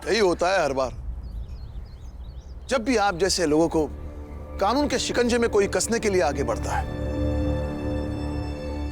यही होता है हर बार। जब भी आप जैसे लोगों को कानून के शिकंजे में कोई कसने के लिए आगे बढ़ता है,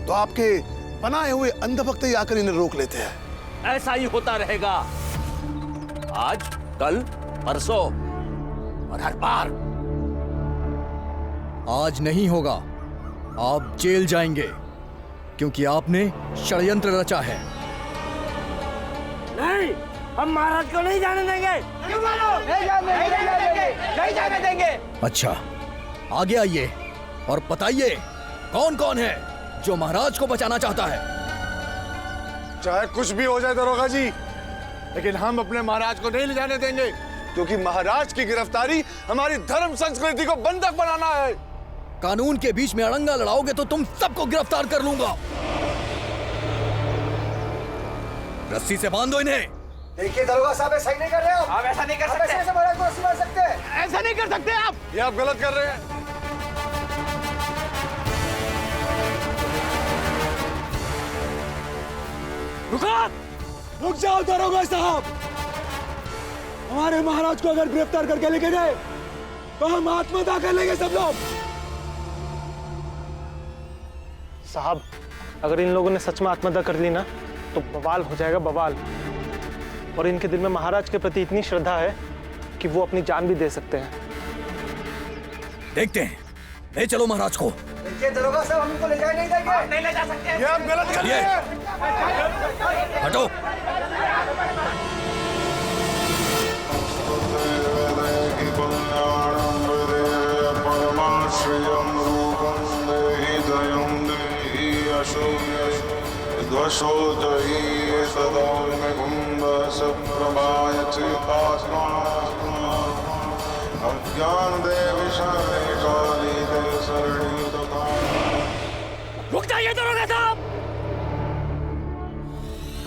तो आपके बनाए हुए अंधभक्त ही आकर इन्हें रोक लेते हैं। ऐसा ही होता रहेगा, आज, कल, परसों और हर बार। आज नहीं होगा, आप जेल जाएंगे, क्योंकि आपने षड्यंत्र रचा है। नहीं, हम महाराज को नहीं जाने देंगे। नहीं जाने देंगे। अच्छा, आगे आइए और बताइए कौन कौन है जो महाराज को बचाना चाहता है। चाहे कुछ भी हो जाए दरोगा जी, लेकिन हम अपने महाराज को नहीं ले जाने देंगे, क्योंकि महाराज की गिरफ्तारी हमारी धर्म संस्कृति को बंधक बनाना है। कानून के बीच में अड़ंगा लड़ाओगे तो तुम सबको गिरफ्तार कर लूंगा। रस्सी से बांधो इन्हें। देखिए दरोगा साहब, ऐसा नहीं कर रहे हो। आप ऐसा नहीं कर सकते। ऐसे महाराज को रस्सी बांध सकते हैं। ऐसा नहीं कर सकते आप। ये आप गलत कर रहे हैं। रुक जाओ दरोगा साहब, हमारे महाराज को अगर गिरफ्तार करके लेके गए तो हम आत्मदाह कर लेंगे सब लोग। साहब, अगर इन लोगों ने सच में आत्मदाह कर ली ना, तो बवाल हो जाएगा, बवाल। और इनके दिल में महाराज के प्रति इतनी श्रद्धा है कि वो अपनी जान भी दे सकते हैं। देखते हैं, ले चलो महाराज को। देखिए दरोगा साहब, हमको ले जाए नहीं देंगे। आप नहीं ले जा सकते। ये आप गलत कर रहे हैं। हटो। रुक जाइए दरोगा साहब,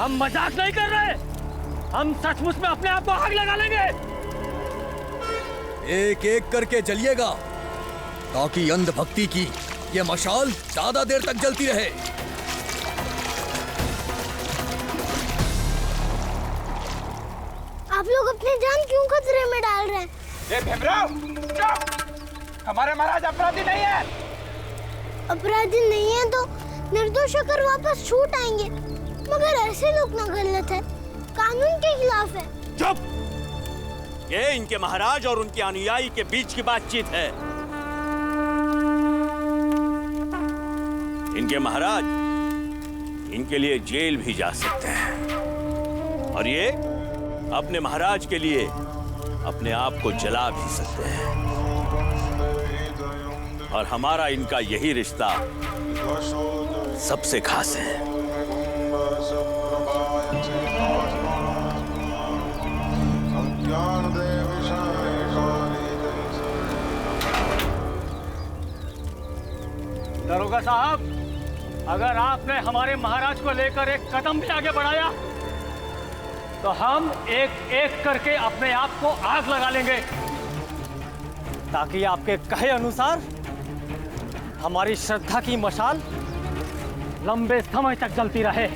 हम मजाक नहीं कर रहे, हम सचमुच में अपने आप को आग लगा लेंगे। एक एक करके जलिएगा, ताकि अंधभक्ति की ये मशाल ज्यादा देर तक जलती रहे। आप लोग अपनी जान क्यों खतरे में डाल रहे हैं? ये भीमराव, हमारे महाराज अपराधी नहीं है। अपराधी नहीं है तो निर्दोष होकर वापस छूट आएंगे, मगर ऐसे लोग ना गलत है, कानून के खिलाफ है। चुप! ये इनके महाराज और उनके अनुयायी के बीच की बातचीत है। इनके महाराज इनके लिए जेल भी जा सकते हैं, और ये अपने महाराज के लिए अपने आप को जला भी सकते हैं। और हमारा इनका यही रिश्ता सबसे खास है। दरोगा साहब, अगर आपने हमारे महाराज को लेकर एक कदम भी आगे बढ़ाया तो हम एक एक करके अपने आप को आग लगा लेंगे, ताकि आपके कहे अनुसार हमारी श्रद्धा की मशाल लंबे समय तक जलती रहे।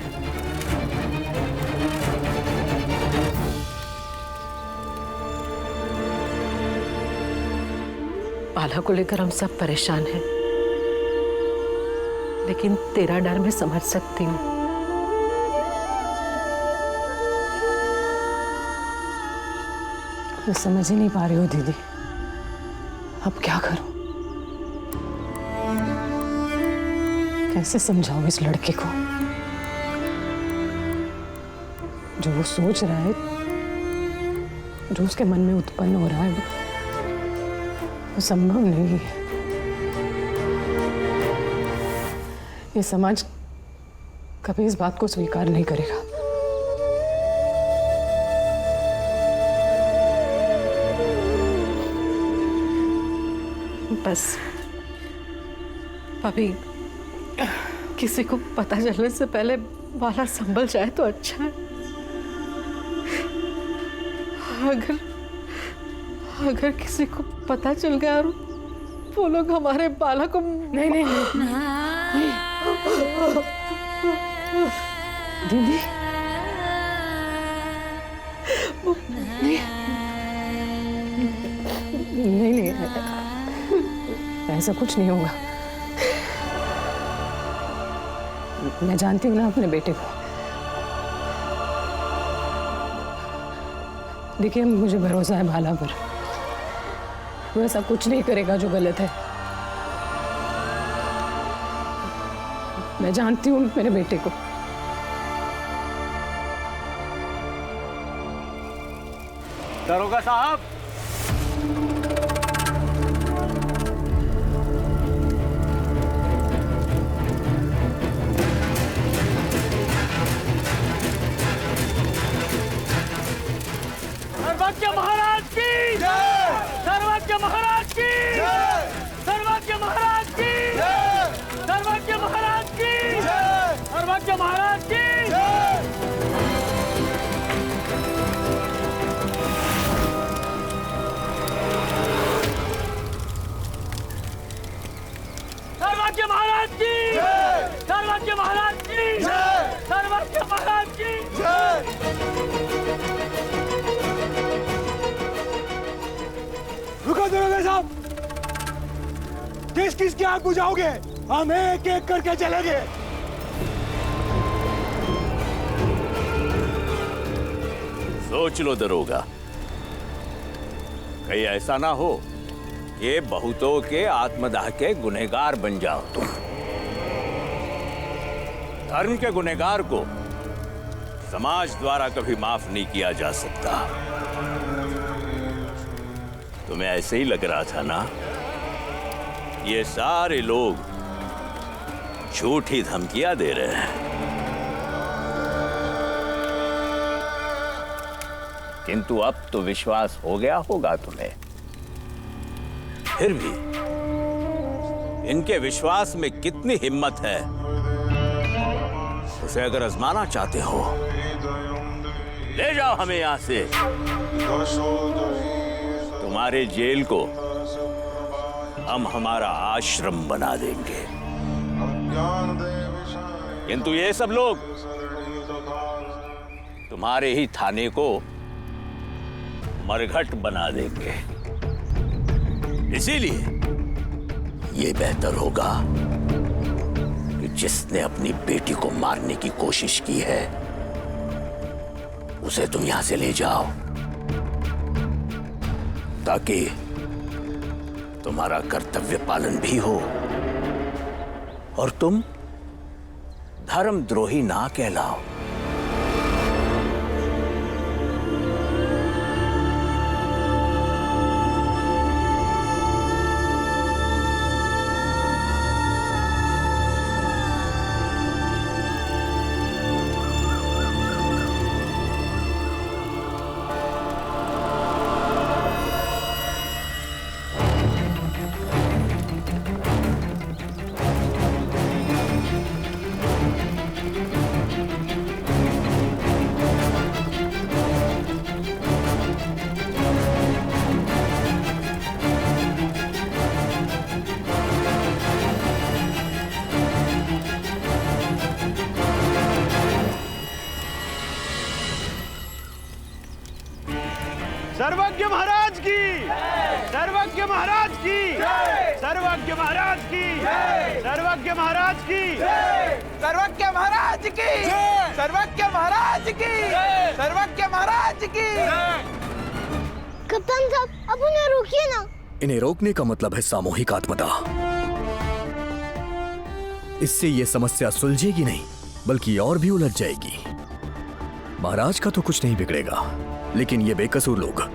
बाला को लेकर हम सब परेशान हैं, लेकिन तेरा डर मैं समझ सकती हूँ। मैं समझ ही नहीं पा रही हूँ दीदी, अब क्या करूं? कैसे समझाऊं इस लड़के को? जो वो सोच रहा है, जो उसके मन में उत्पन्न हो रहा है, वो संभव नहीं है। ये समाज कभी इस बात को स्वीकार नहीं करेगा। बस अभी किसी को पता चलने से पहले बाला संभल जाए तो अच्छा है। अगर किसी को पता चल गया और वो लोग हमारे बाला को नहीं नहीं, नहीं। दीदी नहीं, ऐसा कुछ नहीं होगा। मैं जानती हूँ ना अपने बेटे को। देखिए, मुझे भरोसा है भाला पर, वो ऐसा कुछ नहीं करेगा जो गलत है। मैं जानती हूँ मेरे बेटे को। दरोगा साहब, सर्वज्ञ महाराज की जय! सर्वज्ञ महाराज की जय! सर्वज्ञ महाराज की जय! सर्वज्ञ महाराज की जय! सर्वज्ञ महाराज की जय! सर्वज्ञ महाराज की जय! सर्वज्ञ महाराज की जय! सर्वज्ञ महाराज की जय! रुको दरोगा साहब, किस किस की आग बुझाओगे? हम एक एक करके चलेंगे। सोच लो दरोगा, कहीं ऐसा ना हो ये बहुतों के आत्मदाह के गुनहगार बन जाओ तुम। धर्म के गुनहगार को समाज द्वारा कभी माफ नहीं किया जा सकता। तुम्हें ऐसे ही लग रहा था ना, ये सारे लोग झूठी धमकियां दे रहे हैं, किंतु अब तो विश्वास हो गया होगा तुम्हें। फिर भी इनके विश्वास में कितनी हिम्मत है, उसे अगर आजमाना चाहते हो, ले जाओ हमें यहां से। तुम्हारे जेल को हम हमारा आश्रम बना देंगे, किंतु ये सब लोग तुम्हारे ही थाने को मरघट बना देंगे। इसीलिए ये बेहतर होगा कि जिसने अपनी बेटी को मारने की कोशिश की है उसे तुम यहां से ले जाओ, ताकि तुम्हारा कर्तव्य पालन भी हो और तुम धर्मद्रोही ना कहलाओ। सर्वज्ञ महाराज की, सर्वज्ञ महाराज की, सर्वज्ञ महाराज की, सर्वज्ञ महाराज की, सर्वज्ञ महाराज की, सर्वज्ञ महाराज की, सर्वज्ञ महाराज की। कप्तान साहब, अब उन्हें रोकिए ना। इन्हें रोकने का मतलब है सामूहिक आत्मदाह। इससे ये समस्या सुलझेगी नहीं, बल्कि और भी उलझ जाएगी। महाराज का तो कुछ नहीं बिगड़ेगा, लेकिन ये बेकसूर लोग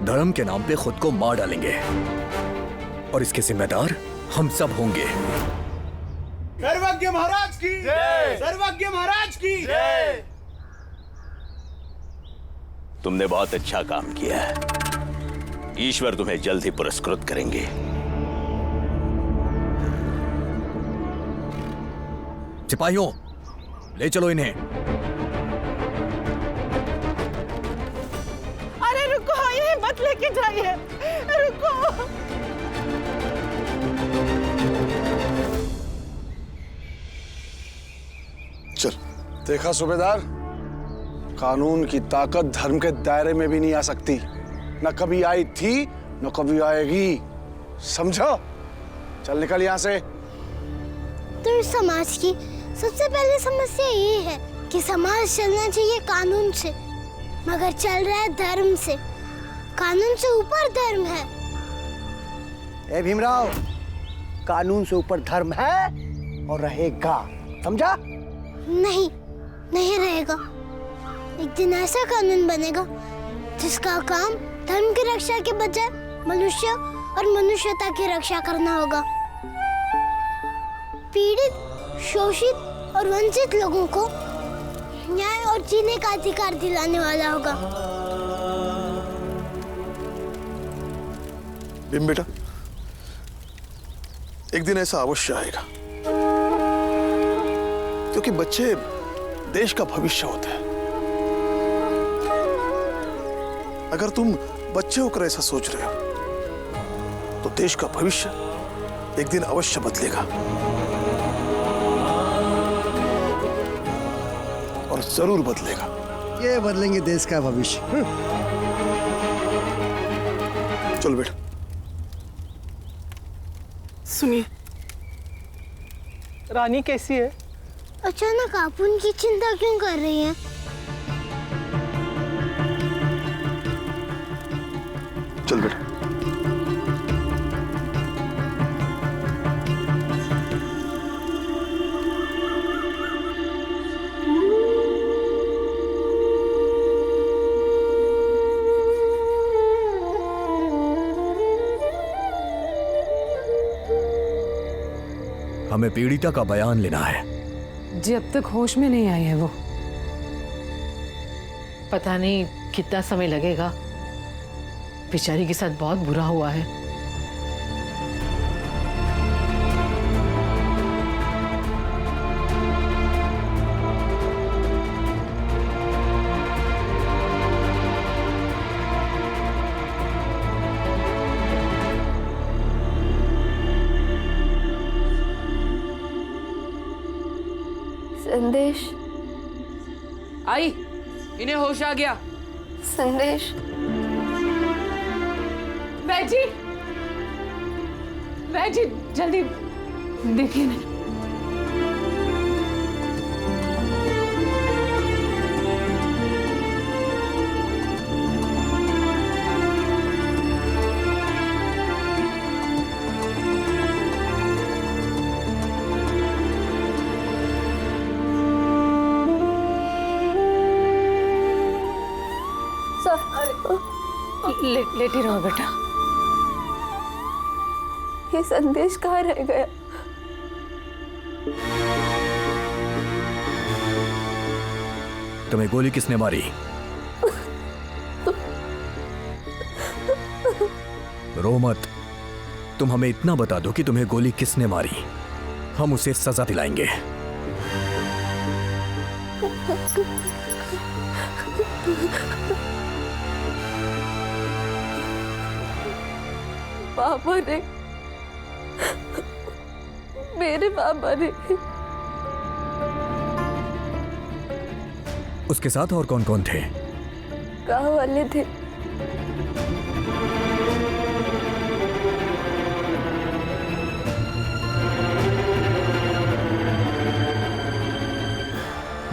धर्म के नाम पे खुद को मार डालेंगे और इसके जिम्मेदार हम सब होंगे। सर्वज्ञ महाराज की, सर्वज्ञ महाराज की। तुमने बहुत अच्छा काम किया है, ईश्वर तुम्हें जल्द ही पुरस्कृत करेंगे। सिपाहियों, ले चलो इन्हें। अरे रुको, ये मत लेके जाइए, रुको। चल, देखा सूबेदार, कानून की ताकत धर्म के दायरे में भी नहीं आ सकती, न कभी आई थी न कभी आएगी, समझो? चल निकल यहाँ से। तो इस समाज की सबसे पहली समस्या ये है कि समाज चलना चाहिए कानून से, मगर चल रहा है धर्म से। कानून से ऊपर धर्म है। ए भीमराव, कानून से ऊपर धर्म है और रहेगा, समझा? नहीं, नहीं रहेगा। एक दिन ऐसा कानून बनेगा जिसका काम धर्म की रक्षा के बजाय मनुष्य और मनुष्यता की रक्षा करना होगा। पीड़ित, शोषित और वंचित लोगों को न्याय और जीने का अधिकार दिलाने वाला होगा। भीम बेटा, एक दिन ऐसा अवश्य आएगा, क्योंकि बच्चे देश का भविष्य होते हैं। अगर तुम बच्चे होकर ऐसा सोच रहे हो तो देश का भविष्य एक दिन अवश्य बदलेगा, और जरूर बदलेगा। ये बदलेंगे देश का भविष्य। चल बेटा। सुनिए, रानी कैसी है? अचानक आप उनकी चिंता क्यों कर रही हैं? चल बेटा। हमें पीड़िता का बयान लेना है। जी अब तक होश में नहीं आई है वो। पता नहीं कितना समय लगेगा। बेचारी के साथ बहुत बुरा हुआ है। संदेश आई, इन्हें होश आ गया। संदेश जी जल्दी देखिए ना। लेटी रहो बेटा। ये संदेश कहाँ रह गया? तुम्हें गोली किसने मारी? रो मत। तुम हमें इतना बता दो कि तुम्हें गोली किसने मारी, हम उसे सजा दिलाएंगे। पापा ने, मेरे पापा ने। उसके साथ और कौन कौन थे? गांव वाले थे।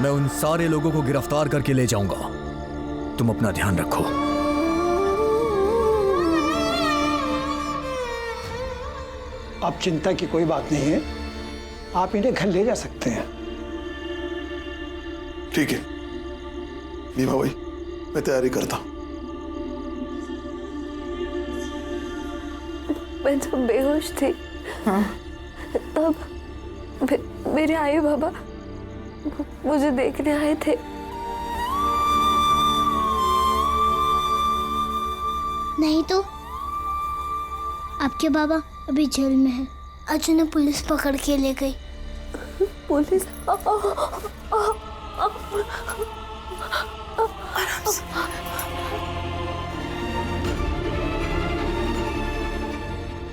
मैं उन सारे लोगों को गिरफ्तार करके ले जाऊंगा। तुम अपना ध्यान रखो। अब चिंता की कोई बात नहीं है, आप इन्हें घर ले जा सकते हैं। ठीक है भीमा भाई, मैं तैयारी करता हूं। मैं जब बेहोश थी तब मेरे आई बाबा मुझे देखने आए थे। नहीं तो आपके बाबा अभी जेल में है। आज उन्हें पुलिस पकड़ के ले गई। पुलिस?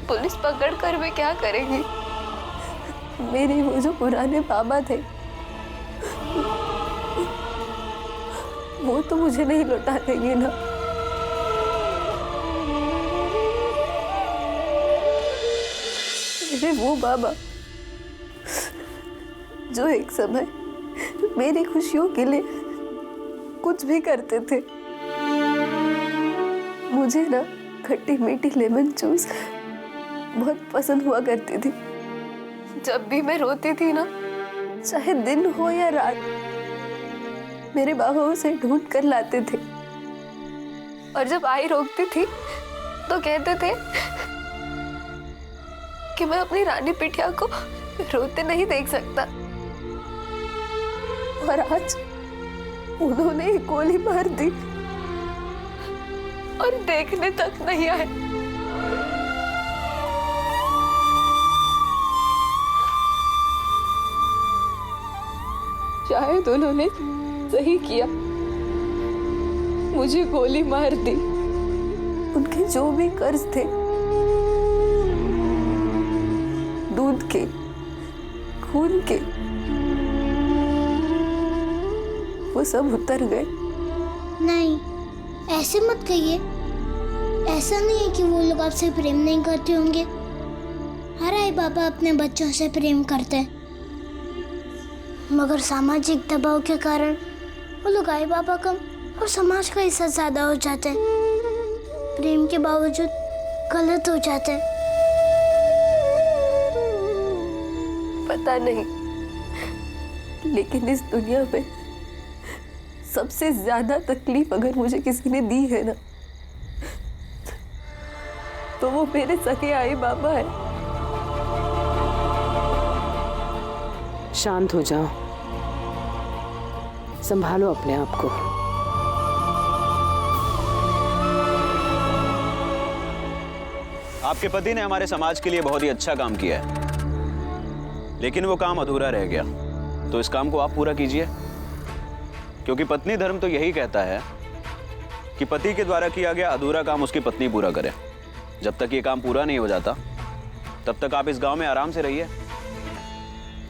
पुलिस पकड़ कर वे क्या करेंगी? मेरे वो जो पुराने बाबा थे वो तो मुझे नहीं लौटा देंगे ना। मेरे वो बाबा जो एक समय मेरी खुशियों के लिए कुछ भी करते थे। मुझे ना खट्टी मीठी लेमन जूस बहुत पसंद हुआ करती थी। जब भी मैं रोती थी ना, चाहे दिन हो या रात, मेरे बाबा उसे ढूंढ कर लाते थे। और जब आई रोकती थी तो कहते थे कि मैं अपनी रानी बिटिया को रोते नहीं देख सकता। और आज उन्होंने एक गोली मार दी और देखने तक नहीं आए। शायद उन्होंने सही किया, मुझे गोली मार दी। उनके जो भी कर्ज थे, दूध के, खून के, वो सब उतर गए। नहीं, ऐसे मत कहिए। ऐसा नहीं है कि वो लोग आपसे प्रेम नहीं करते होंगे। हर आई बाबा अपने बच्चों से प्रेम करते हैं, मगर सामाजिक दबाव के कारण वो लोग आई बाबा कम और समाज का हिस्सा ज्यादा हो जाते हैं। प्रेम के बावजूद गलत हो जाते हैं। पता नहीं, लेकिन इस दुनिया में सबसे ज्यादा तकलीफ अगर मुझे किसी ने दी है ना, तो वो मेरे सगे आई बाबा है। शांत हो जाओ, संभालो अपने आप को। आपके पति ने हमारे समाज के लिए बहुत ही अच्छा काम किया है, लेकिन वो काम अधूरा रह गया। तो इस काम को आप पूरा कीजिए, क्योंकि पत्नी धर्म तो यही कहता है कि पति के द्वारा किया गया अधूरा काम उसकी पत्नी पूरा करे। जब तक ये काम पूरा नहीं हो जाता, तब तक आप इस गांव में आराम से रहिए।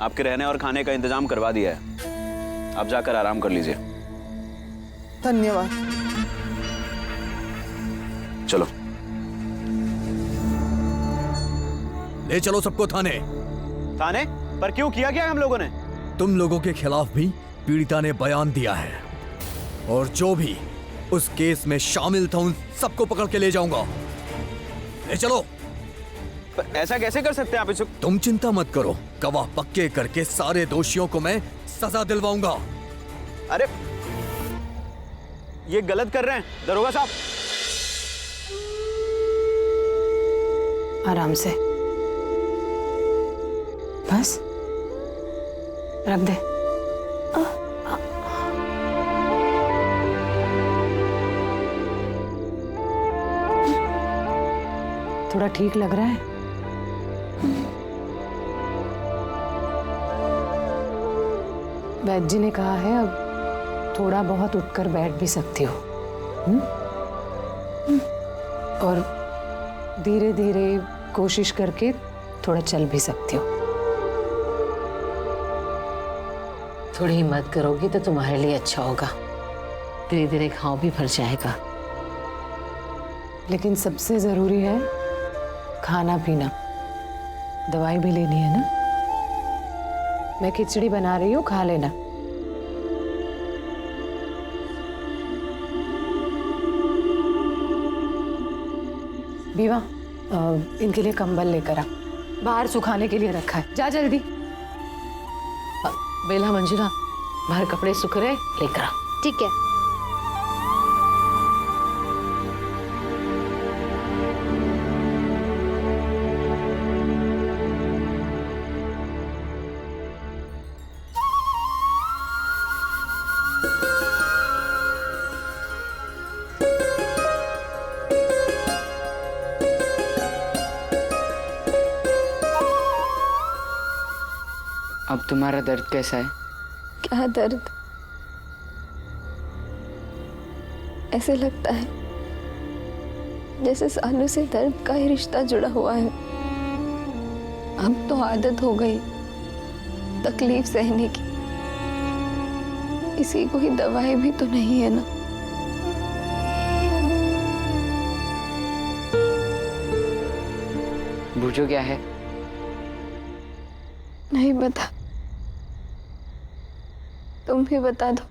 आपके रहने और खाने का इंतजाम करवा दिया है, आप जाकर आराम कर लीजिए। धन्यवाद। चलो, ले चलो सबको थाने। थाने पर क्यों? किया क्या हम लोगों ने? तुम लोगों के खिलाफ भी पीड़िता ने बयान दिया है, और जो भी उस केस में शामिल था उन सबको पकड़ के ले जाऊंगा। ले चलो। पर ऐसा कैसे कर सकते हैं आप? तुम चिंता मत करो, गवाह पक्के करके सारे दोषियों को मैं सजा दिलवाऊंगा। अरे ये गलत कर रहे हैं दरोगा साहब। आराम से, बस रख दे। थोड़ा ठीक लग रहा है? वैद्य जी ने कहा है अब थोड़ा बहुत उठकर बैठ भी सकती हो। और धीरे धीरे कोशिश करके थोड़ा चल भी सकती हो। थोड़ी हिम्मत करोगी तो तुम्हारे लिए अच्छा होगा। धीरे धीरे घाव भी भर जाएगा। लेकिन सबसे जरूरी है खाना पीना, दवाई भी लेनी है ना। मैं खिचड़ी बना रही हूँ, खा लेना। बीवा, इनके लिए कंबल लेकर आ, बाहर सुखाने के लिए रखा है। जा जल्दी। बेला, मंजुला, बाहर कपड़े सूख रहे, लेकर आ। ठीक है। अब तुम्हारा दर्द कैसा है? क्या दर्द? ऐसे लगता है जैसे सालों से दर्द का ही रिश्ता जुड़ा हुआ है। अब तो आदत हो गई तकलीफ सहने की, किसी कोई दवाई भी तो नहीं है ना। बूझो क्या है? नहीं बता, तुम ही बता दो।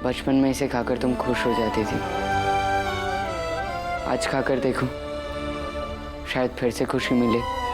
बचपन में इसे खाकर तुम खुश हो जाती थी। आज खाकर देखो, शायद फिर से खुशी मिले।